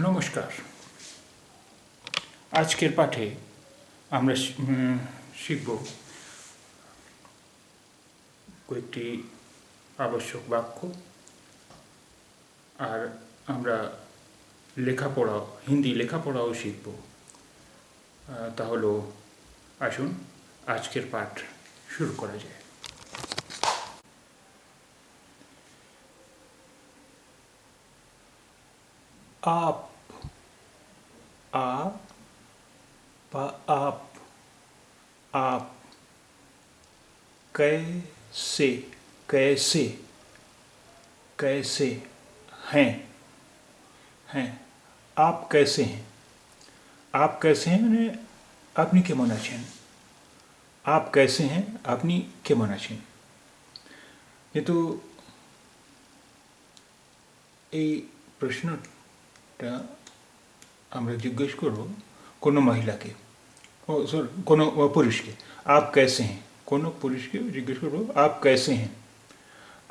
নমস্কার। আজকের পাঠে আমরা শিখব কয়েকটি আবশ্যক বাক্য, আর আমরা হিন্দি লেখাপড়াও শিখব। তাহলে আসুন আজকের পাঠ শুরু করা যায়। आप, आ आप, आप, कैसे, कैसे, कैसे हैं, हैं, आप कैसे हैं, आप कैसे हैं মানে আপনি কেমন আছেন, आप कैसे हैं আপনি কেমন আছেন। কিন্তু এই প্রশ্নটা আমরা জিজ্ঞেস করব কোনো মহিলাকে, সরি কোনো পুরুষকে। आप कैसे हैं, কোনো পুরুষকে জিজ্ঞেস করব आप कैसे हैं,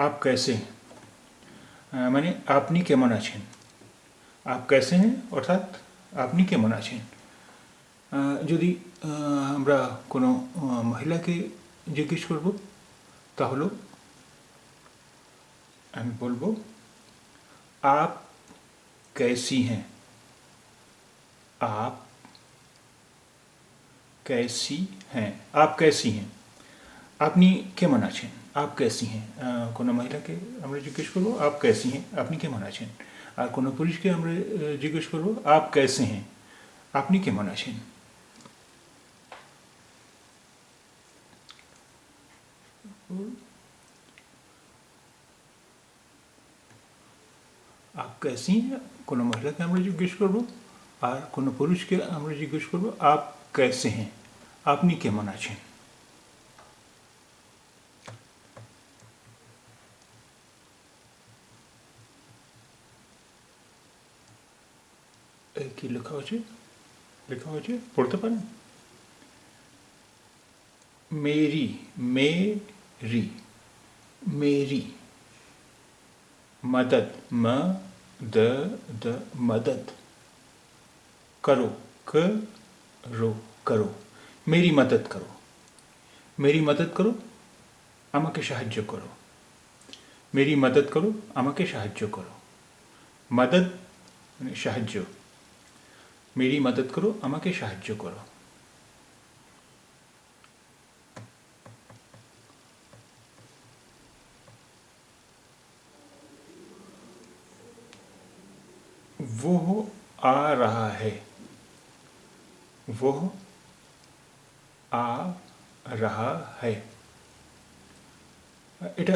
आप कैसे हैं মানে আপনি কেমন আছেন। आप कैसे हैं অর্থাৎ আপনি কেমন আছেন। যদি আমরা কোনো মহিলাকে জিজ্ঞেস করব তাহলে আমি বলবো आप कैसी हैं, आप कैसी हैं, आप कैसी हैं আপনি কেমন আছেন। आप कैसी हैं কোনো মহিলাকে আমরা জিজ্ঞেস করবো आप कैसी हैं আপনি কেমন আছেন। আর কোনো পুরুষকে আমরা জিজ্ঞেস করবো आप कैसे हैं আপনি কেমন আছেন। आप कैसी हैं কোনো মহিলাকে আমরা জিজ্ঞেস করবো, আর কোনো পুরুষকে আমরা জিজ্ঞেস করবো आप कैसे हैं আপনি কেমন আছেন। কি লেখা হয়েছে পড়তে পারেন। मेरी, मेरी, मेरी मदद, मदद करो, करो मेरी मदद करो, मेरी मदद करो আমাকে সাহায্য করো, मेरी मदद करो আমাকে সাহায্য করো। मदद মানে সাহায্য, मेरी मदद करो আমাকে সাহায্য করো। वो आ रहा है, वो आ रहा है এটা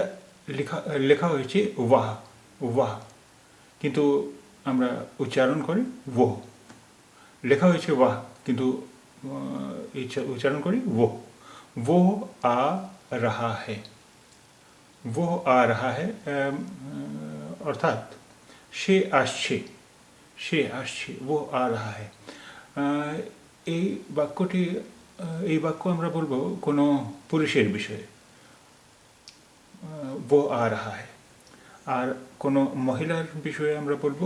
লেখা হয়েছে ওয়াহ, ওয়াহ, কিন্তু আমরা উচ্চারণ করি वो। লেখা হয়েছে ওয়াহ কিন্তু উচ্চারণ করি वो आ रहा है, वो आ रहा है অর্থাৎ সে আসছে, সে আসছে, वो आ रहा है। এই বাক্যটি, এই বাক্য আমরা বলবো কোনো পুরুষের বিষয়ে, वो आ रहा है। আর কোনো মহিলার বিষয়ে আমরা বলবো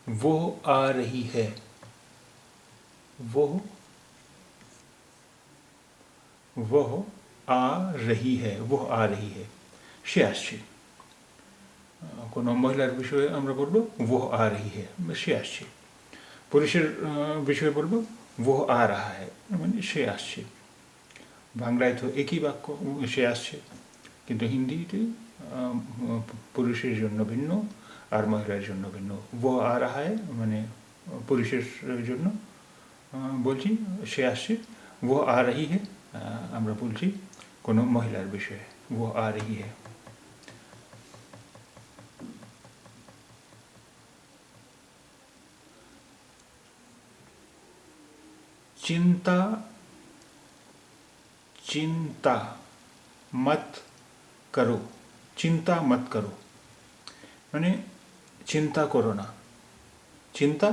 वो आ रही है, वो आ रही है, वो आ रही है সে আসছে। কোনো মহিলার বিষয়ে আমরা বলবো वो आ रही है সে আসছে। পুরুষের বিষয়ে বলবো वो आ रहा है মানে সে আসছে। বাংলায় তো একই বাক্য সে আসছে, কিন্তু হিন্দিতে পুরুষের জন্য ভিন্ন আর মহিলার জন্য ভিন্ন। वो आ रहा है মানে পুরুষের জন্য বলছি সে আসছে, वो आ रही है আমরা বলছি কোনো মহিলার বিষয়ে वो आ रही है। चिंता, चिंता मत करो, चिंता मत करो মানে চিন্তা করো না। চিন্তা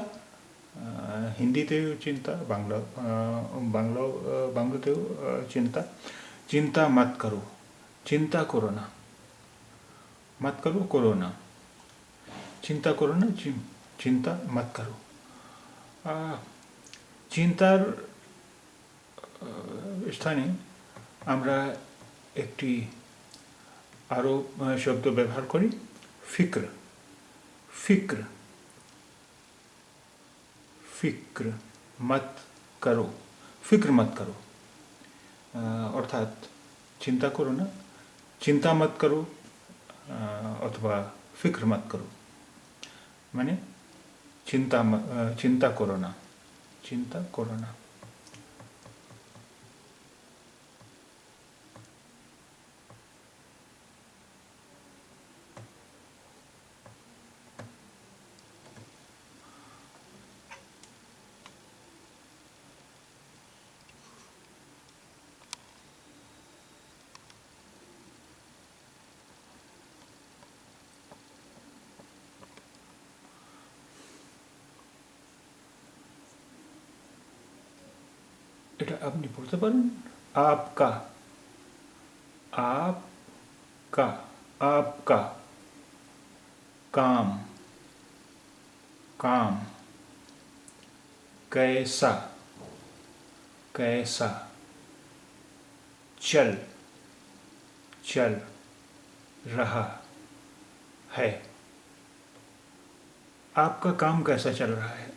হিন্দিতেও চিন্তা, বাংলাতেও চিন্তা। চিন্তা মত করো, চিন্তা করো না, মত করো, করো না, চিন্তা করো না, চিন্তা মত করো। চিন্তার স্থানে আমরা একটি আরও শব্দ ব্যবহার করি, ফিক্র। ফিক্র, ফিক্র মত করো, ফিক্র মত করো, অর্থাৎ চিন্তা করো না, চিন্তা মত করো, অথবা ফিক্র মত করো, মানে চিন্তা করো না, চিন্তা করো না। এটা আপনি পড়তে পারেন, आपका, आपका, आपका काम, काम, कैसा, कैसा, चल, चल रहा है। आपका काम कैसा चल रहा है?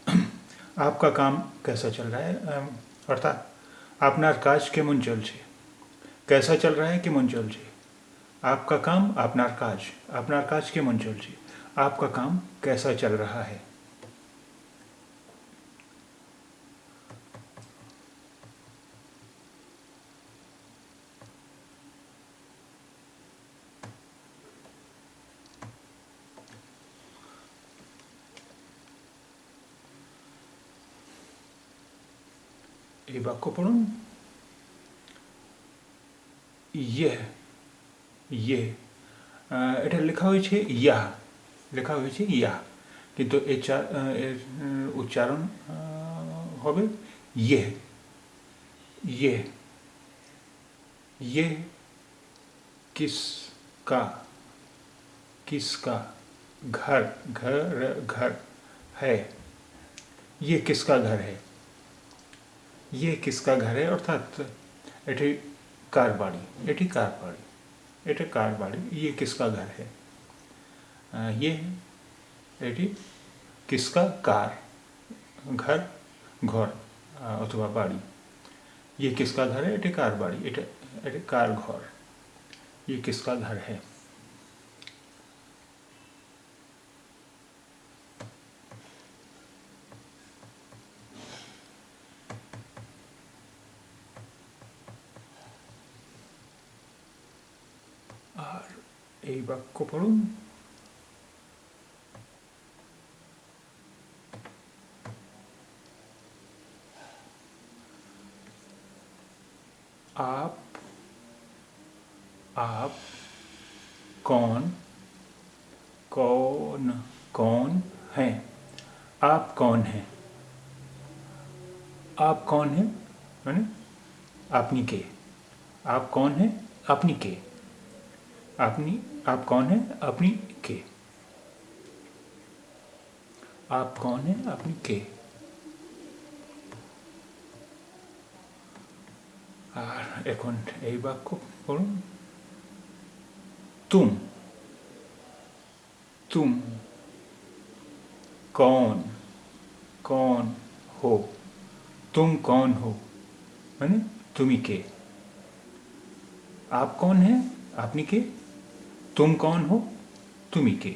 आपका काम कैसा चल रहा है, अर्थात আপনার কাজ কেমন চলছে। कैसा चल रहा है কেমন চলছে। आपका काम আপনার কাজ কেমন চলছে। आपका काम कैसा चल रहा है। এই বাক্য পড়ুন, ইয়ে, ইয়ে, এটা লেখা হয়েছে ইয়া, লেখা হয়েছে ইয়া, কিন্তু এর উচ্চারণ হবে ইয়ে, ইয়ে, ये किसका, किसका घर, घर, घर है। ये किसका घर है, ये किसका घर है, अर्थात এটি কার বাড়ি, এটি কার বাড়ি, এটা কার বাড়ি, ये किसका घर है। ये এটি किसका कार, घर, घर অথবা বাড়ি। ये किसका घर है, এটি কার বাড়ি, এটা কার ঘর। ये किसका घर है। আর এই বাক্য পড়ুন, आप कौन, कौन, कौन हैं। आप कौन हैं, आप कौन हैं माने আপনি কে। आप कौन हैं, আপনি কে। আপনি, आप कौन हैं, আপনি কে। आप कौन हैं, আপনি কে। আর এখন এই বাক্য পড়ুন, तुम, तुम कौन, कौन हो, तुम कौन हो माने তুমি কে। आप कौन हैं, আপনি কে। तुम कौन हो, তুমি কে,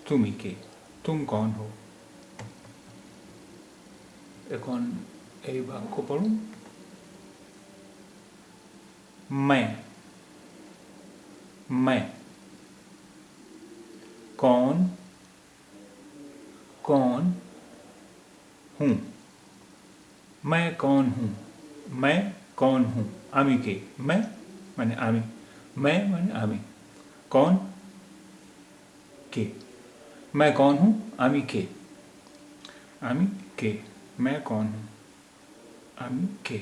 তুমি কে, तुम कौन हो। এখন এই বাক্য পড়ুন, मैं, मैं कौन, कौन हूँ। मैं कौन हूँ, मैं कौन हूँ, आमी के, मैं माने आमी, मैं माने आमी, कौन के, मैं कौन हूँ, आमी के, आमी के, मैं कौन हूँ, आमी के।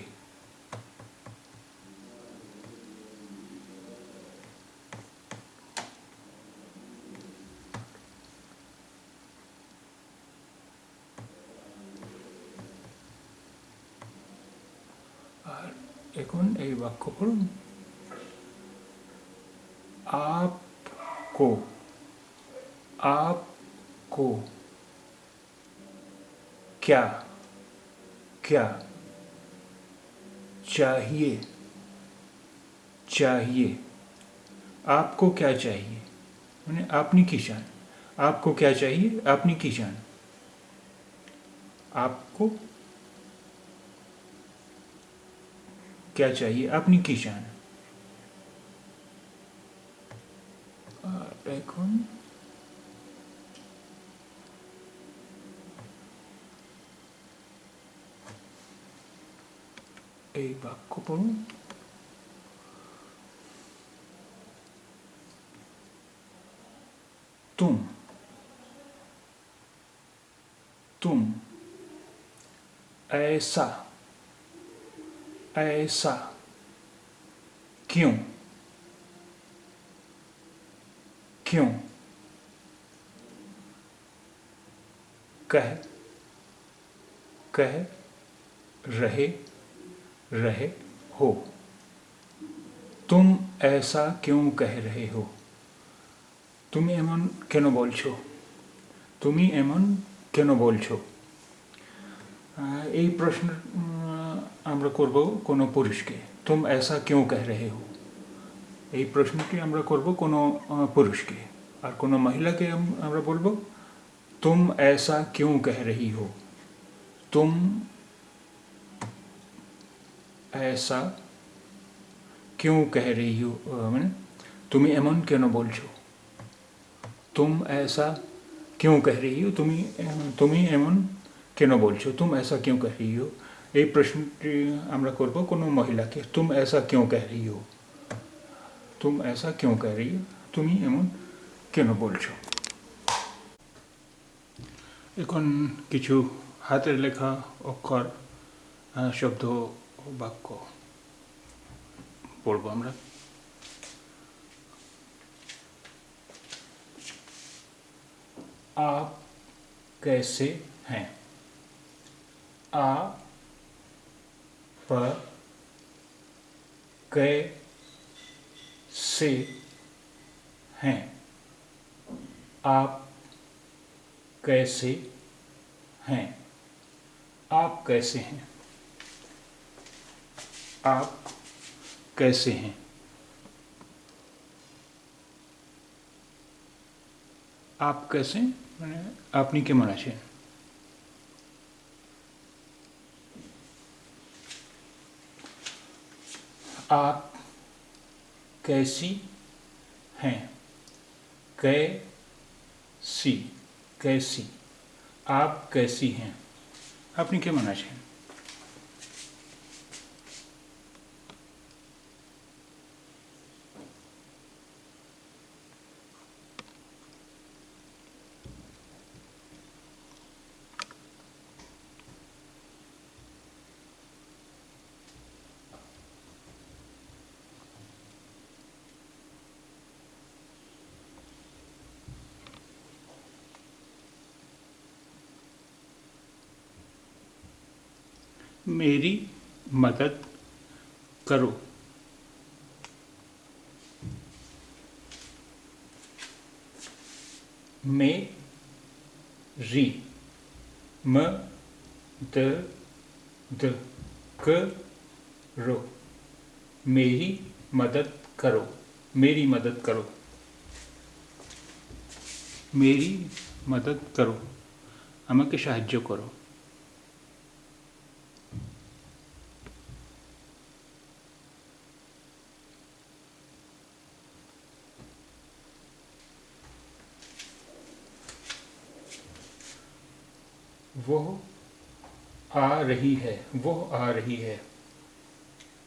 এখন এই বাক্য পড়ুন। आपको आपको क्या क्या चाहिए चाहिए। आपको क्या चाहिए मैंने आपनी की जान। आपको क्या चाहिए आपनी की जान। आपको क्या चाहिए আপনি কি চান। এখন এই বাক্য পড়ুন। तुम तुम ऐसा ऐसा क्यों क्यों कह कह रहे रहे हो। तुम ऐसा क्यों कह रहे हो। তুমি এমন কেন বলছো। তুমি এমন কেন বলছো। এই প্রশ্ন আমরা করব কোনো পুরুষকে। तुम ऐसा क्यों कह रहे हो। এই প্রশ্নটি আমরা করব কোনো পুরুষকে। আর কোনো মহিলাকে আমরা বলবো तुम ऐसा क्यों कह रही हो। तुम ऐसा क्यों कह रही हो মানে তুমি এমন কেন বলছো। तुम ऐसा क्यों कह रही हो তুমি এমন কেন বলছো। तुम ऐसा क्यों कह रही हो। এই প্রশ্নটি আমরা করব কোনো মহিলাকে। तुम ऐसा क्यों कह रही हो। तुम ऐसा क्यों कह रही हो তুমি এমন কেন বলছো। এখন কিছু হাতের লেখা অক্ষর শব্দ ও বাক্য পড়ব আমরা। आप कैसे हैं। आप कैसे हैं। आप कैसे हैं। आप कैसे हैं। आप कैसे हैं। आप कैसे মানে আপনি কেমন আছেন। आप कैसी हैं। कैसी कैसी। आप कैसी हैं আপনি কেমন আছেন। मेरी मदद करो। मेरी मदद करो। मेरी मदद करो। मेरी मदद करो। मेरी मदद करो আমাকে সাহায্য করো। वो आ रही है। वो आ रही है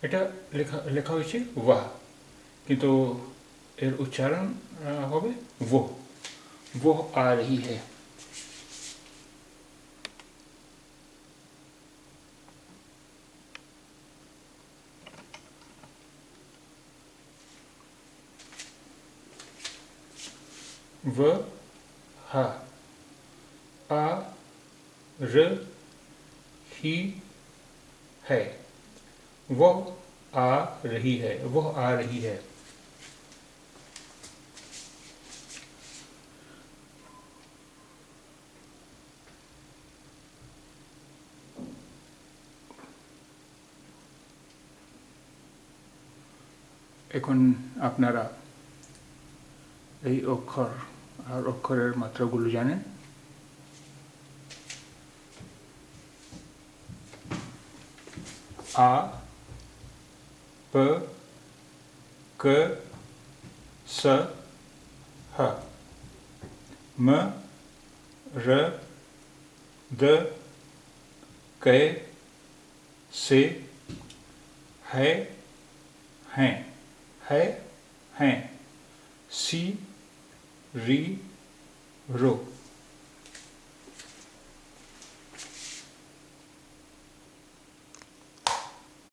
এটা লেখা লেখা হয়েছে वाह কিন্তু এর উচ্চারণ হবে वो आ रही है। वह आ रही है। वो आ रही है, वो आ रही है। এখন আপনারা এই অক্ষর আর অক্ষরের মাত্রাগুলো জানেন। आ प क स ह म र द क से है हैं हैं सी री रो।